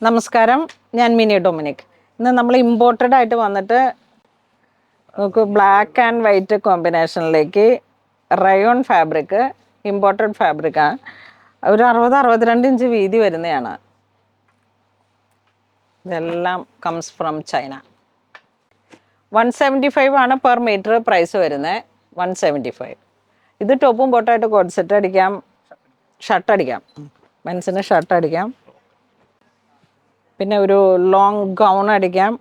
നമസ്കാരം, ഞാൻ mini Dominic. ഇന്ന് നമ്മൾ ഇമ്പോർട്ടഡ് ആയിട്ട് വന്നിട്ട് നമുക്ക് ബ്ലാക്ക് ആൻഡ് വൈറ്റ് കോമ്പിനേഷനിലേക്ക് റയോൺ ഫാബ്രിക്, ഇമ്പോർട്ടഡ് ഫാബ്രിക്കാണ്. ഒരു 60-62 ഇഞ്ച് വീതി വരുന്നതാണ്. ഇതെല്ലാം കംസ് ഫ്രം ചൈന. 175 ആണ് പെർ മീറ്റർ പ്രൈസ് വരുന്നത്. 175. ഇത് ടോപ്പും ബോട്ടായിട്ട് കോഡ് സെറ്റ് അടിക്കാം, ഷർട്ട് അടിക്കാം, മെൻസിന് ഷർട്ട് അടിക്കാം, പിന്നെ ഒരു ലോങ് ഗൗൺ അടിക്കാം.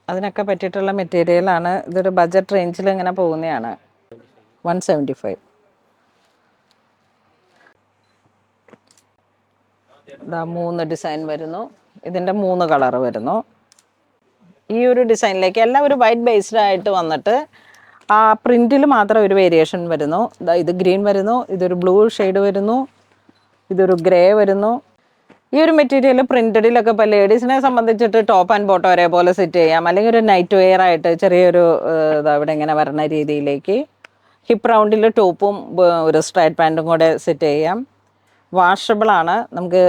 അതിനൊക്കെ പറ്റിയിട്ടുള്ള മെറ്റീരിയലാണ്. ഇതൊരു ബഡ്ജറ്റ് റേഞ്ചിൽ ഇങ്ങനെ പോകുന്നതാണ്. 175. ഇതാ 3 ഡിസൈൻ വരുന്നു. ഇതിൻ്റെ 3 കളർ വരുന്നു. ഈ ഒരു ഡിസൈനിലേക്ക് എല്ലാം ഒരു വൈറ്റ് ബേസ്ഡ് ആയിട്ട് വന്നിട്ട് ആ പ്രിൻറ്റിൽ മാത്രം ഒരു വേരിയേഷൻ വരുന്നു. ഇത് ഗ്രീൻ വരുന്നു, ഇതൊരു ബ്ലൂ ഷെയ്ഡ് വരുന്നു, ഇതൊരു ഗ്രേ വരുന്നു. ഈ ഒരു മെറ്റീരിയൽ പ്രിൻറ്റഡിലൊക്കെ ഇപ്പോൾ ലേഡീസിനെ സംബന്ധിച്ചിട്ട് ടോപ്പ് ആൻഡ് ബോട്ടം ഒരേപോലെ സെറ്റ് ചെയ്യാം, അല്ലെങ്കിൽ ഒരു നൈറ്റ് വെയർ ആയിട്ട് ചെറിയൊരു ഇവിടെ ഇങ്ങനെ വരുന്ന രീതിയിലേക്ക് ഹിപ്പ് റൗണ്ടിൽ ടോപ്പും ഒരു സ്ട്രൈറ്റ് പാൻറ്റും കൂടെ സെറ്റ് ചെയ്യാം. വാഷബിളാണ്, നമുക്ക്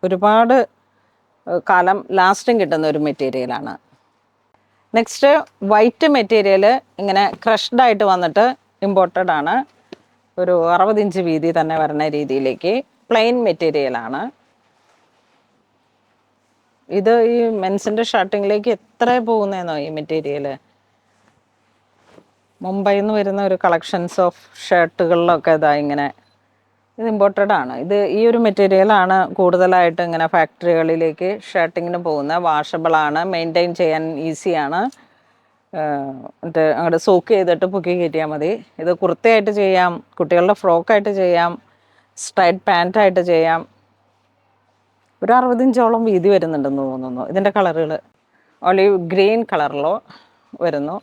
ഒരുപാട് കാലം ലാസ്റ്റിംഗ് കിട്ടുന്ന ഒരു മെറ്റീരിയലാണ്. നെക്സ്റ്റ് വൈറ്റ് മെറ്റീരിയൽ ഇങ്ങനെ ക്രഷ്ഡായിട്ട് വന്നിട്ട് ഇമ്പോർട്ടഡ് ആണ്. ഒരു 60 ഇഞ്ച് വീതി തന്നെ വരുന്ന രീതിയിലേക്ക് പ്ലെയിൻ മെറ്റീരിയലാണ്. ഇത് ഈ മെൻസിൻ്റെ ഷർട്ടിങ്ങിലേക്ക് എത്ര പോകുന്നതെന്നോ ഈ മെറ്റീരിയൽ. മുംബൈയിൽ നിന്ന് വരുന്ന ഒരു കളക്ഷൻസ് ഓഫ് ഷർട്ടുകളിലൊക്കെ ഇതാ ഇങ്ങനെ ഇത് ഇമ്പോർട്ടഡ് ആണ്. ഇത് ഈ ഒരു മെറ്റീരിയലാണ് കൂടുതലായിട്ട് ഇങ്ങനെ ഫാക്ടറികളിലേക്ക് ഷർട്ടിങ്ങിന് പോകുന്നത്. വാഷബിളാണ്, മെയിൻറ്റെയിൻ ചെയ്യാൻ ഈസിയാണ്. എന്നിട്ട് അങ്ങോട്ട് സോക്ക് ചെയ്തിട്ട് പൊക്കി കയറ്റിയാൽ മതി. ഇത് കുർത്തയായിട്ട് ചെയ്യാം, കുട്ടികളുടെ ഫ്രോക്കായിട്ട് ചെയ്യാം, സ്ട്രൈറ്റ് പാൻറ്റായിട്ട് ചെയ്യാം. ഒരു 60 ഇഞ്ചോളം വീതി വരുന്നുണ്ടെന്ന് തോന്നുന്നു. ഇതിൻ്റെ കളറുകൾ ഒലിവ് ഗ്രീൻ കളറിലോ വരുന്നു,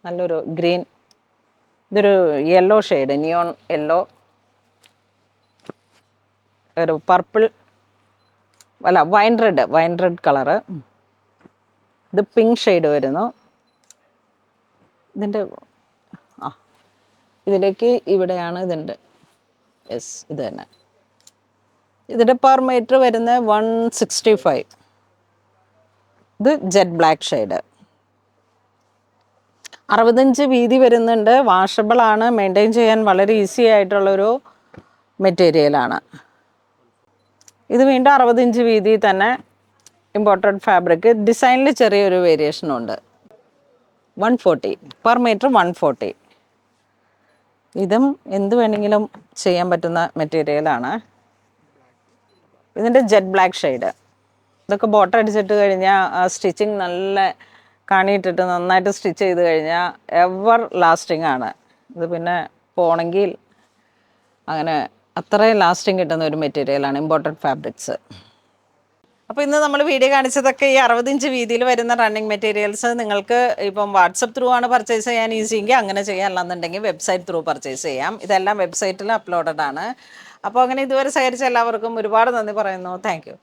നല്ലൊരു ഗ്രീൻ. ഇതൊരു യെല്ലോ ഷെയ്ഡ്, നിയോൺ യെല്ലോ, ഒരു പർപ്പിൾ അല്ല വൈൻ റെഡ് കളറ്. ഇത് പിങ്ക് ഷെയ്ഡ് വരുന്നു. ഇതിൻ്റെ ഇതിലേക്ക് ഇവിടെയാണ് ഇതിൻ്റെ ഇത് തന്നെ. ഇതിൻ്റെ പെർ മീറ്റർ വരുന്നത് 165. ഇത് ജെറ്റ് ബ്ലാക്ക് ഷെയ്ഡ്. 60 ഇഞ്ച് വീതി വരുന്നുണ്ട്. വാഷബിളാണ്, മെയിൻറ്റെയിൻ ചെയ്യാൻ വളരെ ഈസി ആയിട്ടുള്ളൊരു മെറ്റീരിയലാണ്. ഇത് വീണ്ടും 60 ഇഞ്ച് വീതി തന്നെ ഇമ്പോർട്ടഡ് ഫാബ്രിക്. ഡിസൈനിൽ ചെറിയൊരു വേരിയേഷനുണ്ട്. 140 പെർ മീറ്റർ 140. ഇതും എന്ത് വേണമെങ്കിലും ചെയ്യാൻ പറ്റുന്ന മെറ്റീരിയലാണ്. ഇതിൻ്റെ ജെറ്റ് ബ്ലാക്ക് ഷെയ്ഡ്. ഇതൊക്കെ ബോട്ടം അടിച്ചിട്ട് കഴിഞ്ഞാൽ സ്റ്റിച്ചിങ് നല്ല കാണിയിട്ടിട്ട് നന്നായിട്ട് സ്റ്റിച്ച് ചെയ്ത് കഴിഞ്ഞാൽ എവർ ലാസ്റ്റിംഗ് ആണ്. ഇത് പിന്നെ പോണെങ്കിൽ അങ്ങനെ അത്രയും ലാസ്റ്റിംഗ് കിട്ടുന്ന ഒരു മെറ്റീരിയലാണ് ഇമ്പോർട്ടഡ് ഫാബ്രിക്സ്. അപ്പോൾ ഇന്ന് നമ്മൾ വീഡിയോ കാണിച്ചതൊക്കെ ഈ 60 ഇഞ്ച് വീതിയിൽ വരുന്ന റണ്ണിങ് മെറ്റീരിയൽസ്. നിങ്ങൾക്ക് ഇപ്പം വാട്സപ്പ് ത്രൂ ആണ് പർച്ചേസ് ചെയ്യാൻ ഈസിയെങ്കിൽ അങ്ങനെ ചെയ്യാം, അല്ലാന്നുണ്ടെങ്കിൽ വെബ്സൈറ്റ് ത്രൂ പർച്ചേസ് ചെയ്യാം. ഇതെല്ലാം വെബ്സൈറ്റിൽ അപ്ലോഡഡ് ആണ്. അപ്പോൾ അങ്ങനെ ഇതുവരെ സഹകരിച്ച എല്ലാവർക്കും ഒരുപാട് നന്ദി പറയുന്നു. Thank you.